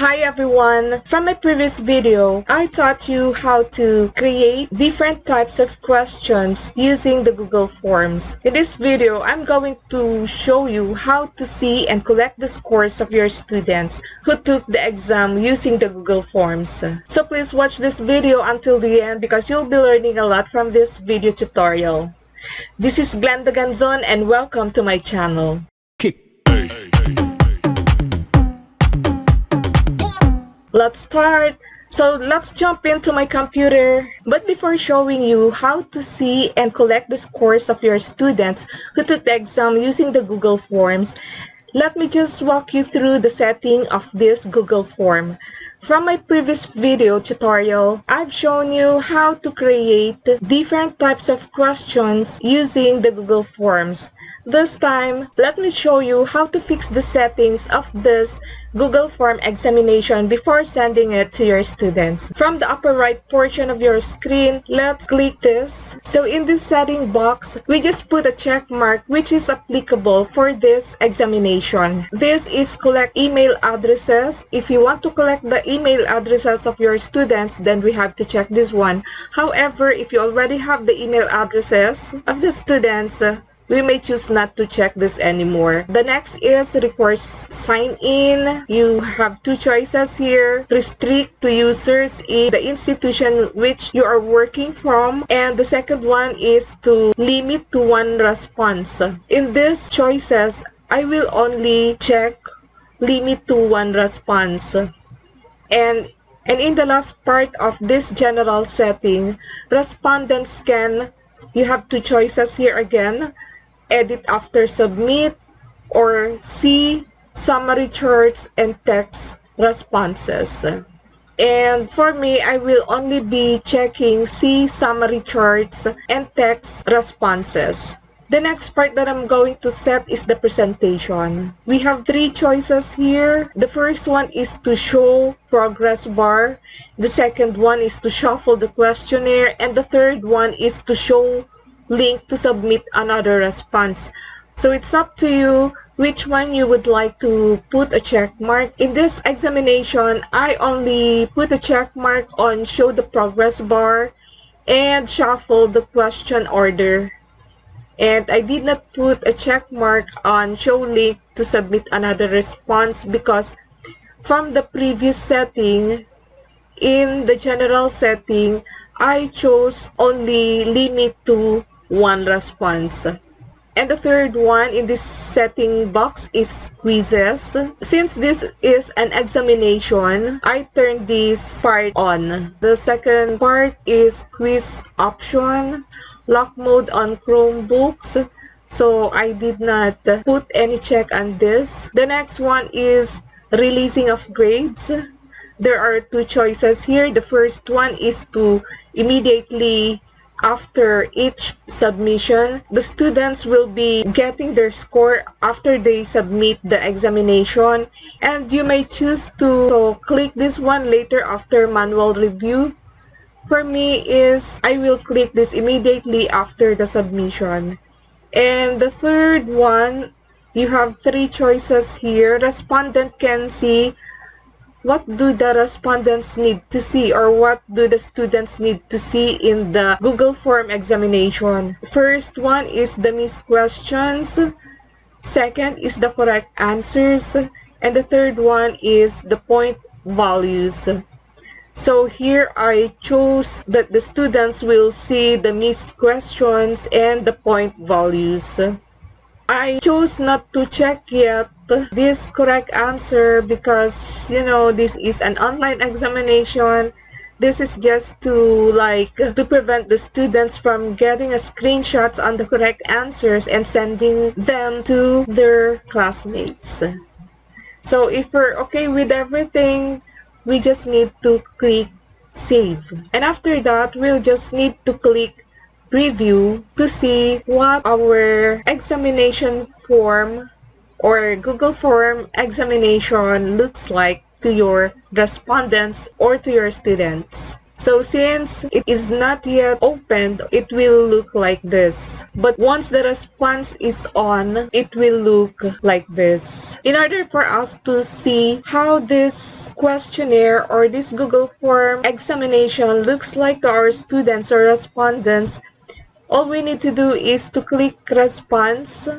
Hi everyone! From my previous video, I taught you how to create different types of questions using the Google Forms. In this video, I'm going to show you how to see and collect the scores of your students who took the exam using the Google Forms. So please watch this video until the end because you'll be learning a lot from this video tutorial. This is Glenda Ganzon and welcome to my channel. Let's start. So let's jump into my computer. But before showing you how to see and collect the scores of your students who took the exam using the Google Forms, let me just walk you through the setting of this Google Form. From my previous video tutorial, I've shown you how to create different types of questions using the Google Forms. This time, let me show you how to fix the settings of this Google Form examination before sending it to your students. From the upper right portion of your screen, let's click this. So in this setting box, we just put a check mark which is applicable for this examination. This is collect email addresses. If you want to collect the email addresses of your students, then we have to check this one. However, if you already have the email addresses of the students, we may choose not to check this anymore. The next is requires sign in. You have two choices here. Restrict to users in the institution which you are working from. And the second one is to limit to one response. In these choices, I will only check limit to one response. And in the last part of this general setting, respondents can, you have two choices here again. Edit after submit, or see summary charts and text responses. And for me, I will only be checking see summary charts and text responses. The next part that I'm going to set is the presentation. We have three choices here. The first one is to show progress bar. The second one is to shuffle the questionnaire. And the third one is to show link to submit another response. So it's up to you which one you would like to put a check mark. In this examination, I only put a check mark on show the progress bar and shuffle the question order. And I did not put a check mark on show link to submit another response because from the previous setting, in the general setting, I chose only limit to one response. And the third one in this setting box is quizzes. Since this is an examination, I turned this part on. The second part is quiz option, lock mode on Chromebooks. So I did not put any check on this. The next one is releasing of grades. There are two choices here. The first one is to immediately after each submission, the students will be getting their score after they submit the examination, and you may choose to click this one later after manual review. For me is I will click this immediately after the submission. And the third one, you have three choices here. Respondent can see what do the respondents need to see, or what do the students need to see in the Google Form examination. First one is the missed questions. Second is the correct answers. And the third one is the point values. So here I chose that the students will see the missed questions and the point values. I chose not to check yet this correct answer because, you know, this is an online examination. This is just to prevent the students from getting a screenshots on the correct answers and sending them to their classmates. So if we're okay with everything, we just need to click save. And after that, we'll just need to click preview to see what our examination form or Google Form examination looks like to your respondents or to your students. So since it is not yet opened, it will look like this. But once the response is on, it will look like this. In order for us to see how this questionnaire or this Google form examination looks like to our students or respondents, all we need to do is to click response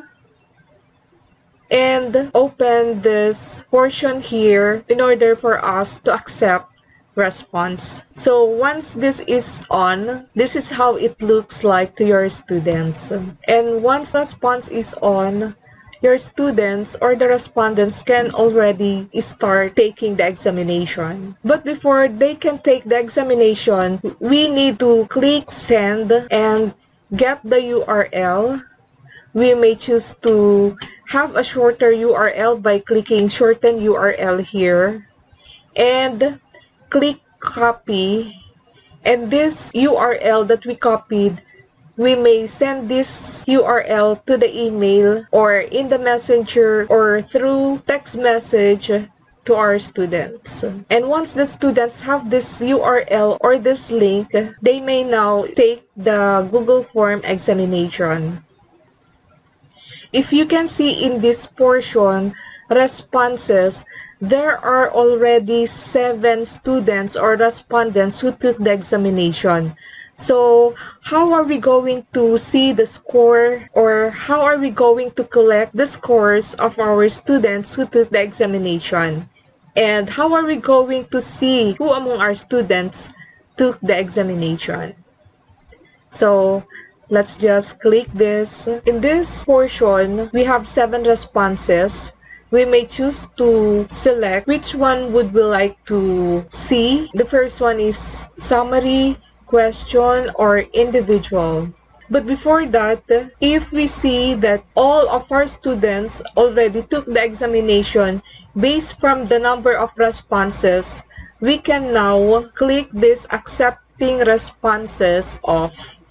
and open this portion here in order for us to accept response. So once this is on, this is how it looks like to your students. And once response is on, your students or the respondents can already start taking the examination. But before they can take the examination, we need to click send and get the URL. We may choose to have a shorter URL by clicking shorten URL here and click copy. And this URL that we copied, we may send this URL to the email or in the messenger or through text message to our students. And once the students have this URL or this link, they may now take the Google form examination. If you can see in this portion, responses, there are already 7 students or respondents who took the examination. So how are we going to see the score, or how are we going to collect the scores of our students who took the examination? And how are we going to see who among our students took the examination? So let's just click this. In this portion, we have 7 responses. We may choose to select which one would we like to see. The first one is summary, question, or individual. But before that, if we see that all of our students already took the examination based from the number of responses, we can now click this accepting responses off.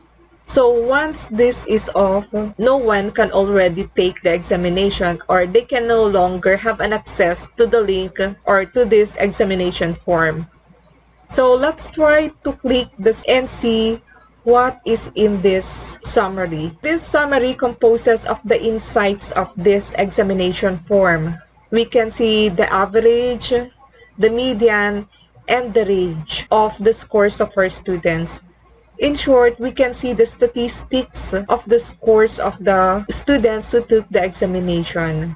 So once this is off, no one can already take the examination, or they can no longer have an access to the link or to this examination form. So let's try to click this and see what is in this summary. This summary composes of the insights of this examination form. We can see the average, the median, and the range of the scores of our students. In short, we can see the statistics of the scores of the students who took the examination.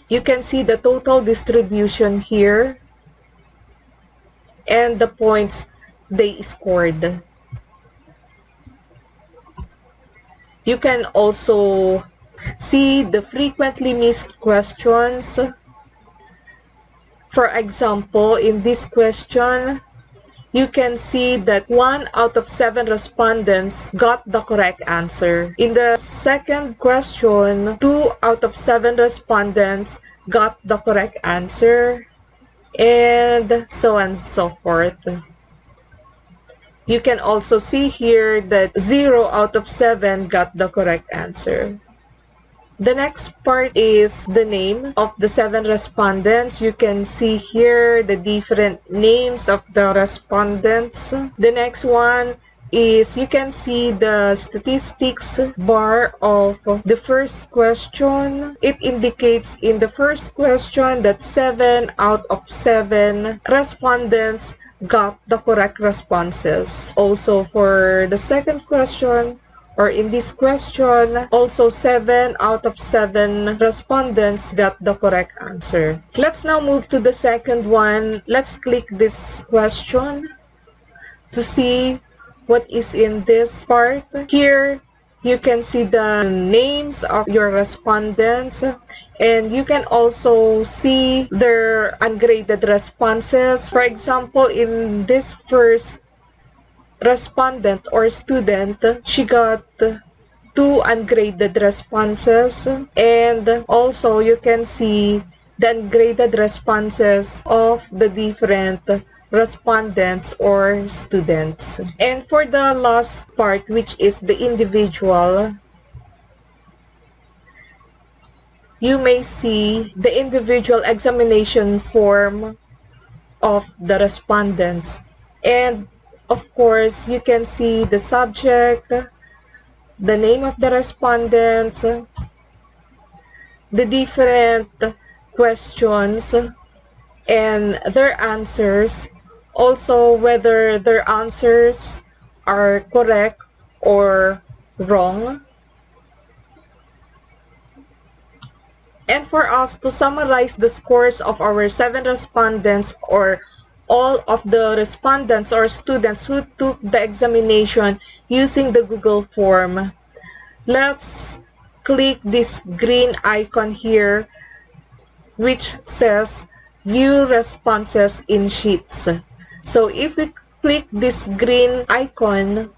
You can see the total distribution here and the points they scored. You can also see the frequently missed questions. For example, in this question, you can see that 1 out of 7 respondents got the correct answer. In the second question, 2 out of 7 respondents got the correct answer, and so on and so forth. You can also see here that 0 out of 7 got the correct answer. The next part is the name of the 7 respondents. You can see here the different names of the respondents. The next one is you can see the statistics bar of the first question. It indicates in the first question that 7 out of 7 respondents got the correct responses. Also for the second question, or in this question, also 7 out of 7 respondents got the correct answer. Let's now move to the second one. Let's click this question to see what is in this part. Here, you can see the names of your respondents, and you can also see their ungraded responses. For example, in this first respondent or student, she got 2 ungraded responses, and also you can see the ungraded responses of the different respondents or students. And for the last part, which is the individual, you may see the individual examination form of the respondents. And of course, you can see the subject, the name of the respondents, the different questions, and their answers. Also, whether their answers are correct or wrong. And for us to summarize the scores of our 7 respondents, or all of the respondents or students who took the examination using the Google form, let's click this green icon here which says View Responses in Sheets. So if we click this green icon,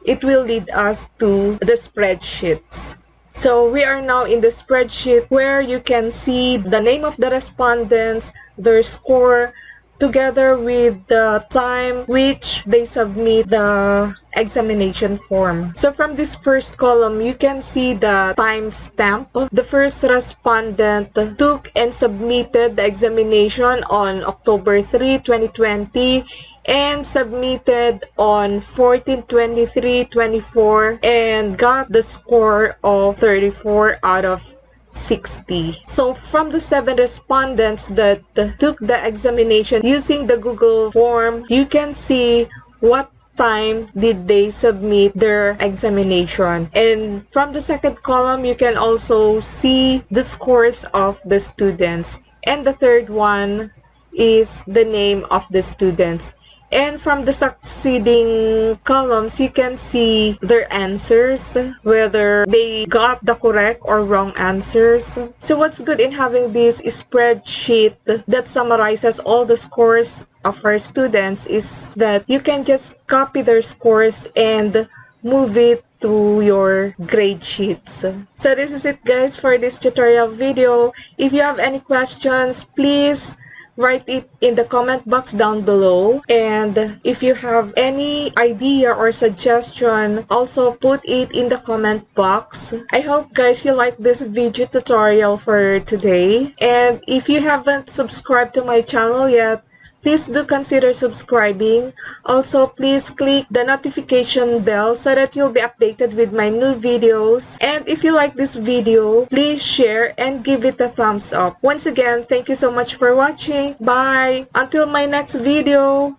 it will lead us to the spreadsheets. So we are now in the spreadsheet where you can see the name of the respondents, their score, together with the time which they submit the examination form. So from this first column, you can see the timestamp. The first respondent took and submitted the examination on October 3, 2020 and submitted on 14/23/24 and got the score of 34 out of 60. So from the 7 respondents that took the examination using the Google form, you can see what time did they submit their examination. And from the second column, you can also see the scores of the students. And the third one is the name of the students. And from the succeeding columns, you can see their answers, whether they got the correct or wrong answers. So what's good in having this spreadsheet that summarizes all the scores of our students is that you can just copy their scores and move it to your grade sheets. So this is it, guys, for this tutorial video. If you have any questions, please write it in the comment box down below, and if you have any idea or suggestion, also put it in the comment box. I hope, guys, you like this video tutorial for today, and if you haven't subscribed to my channel yet, please do consider subscribing. Also, please click the notification bell so that you'll be updated with my new videos. And if you like this video, please share and give it a thumbs up. Once again, thank you so much for watching. Bye! Until my next video!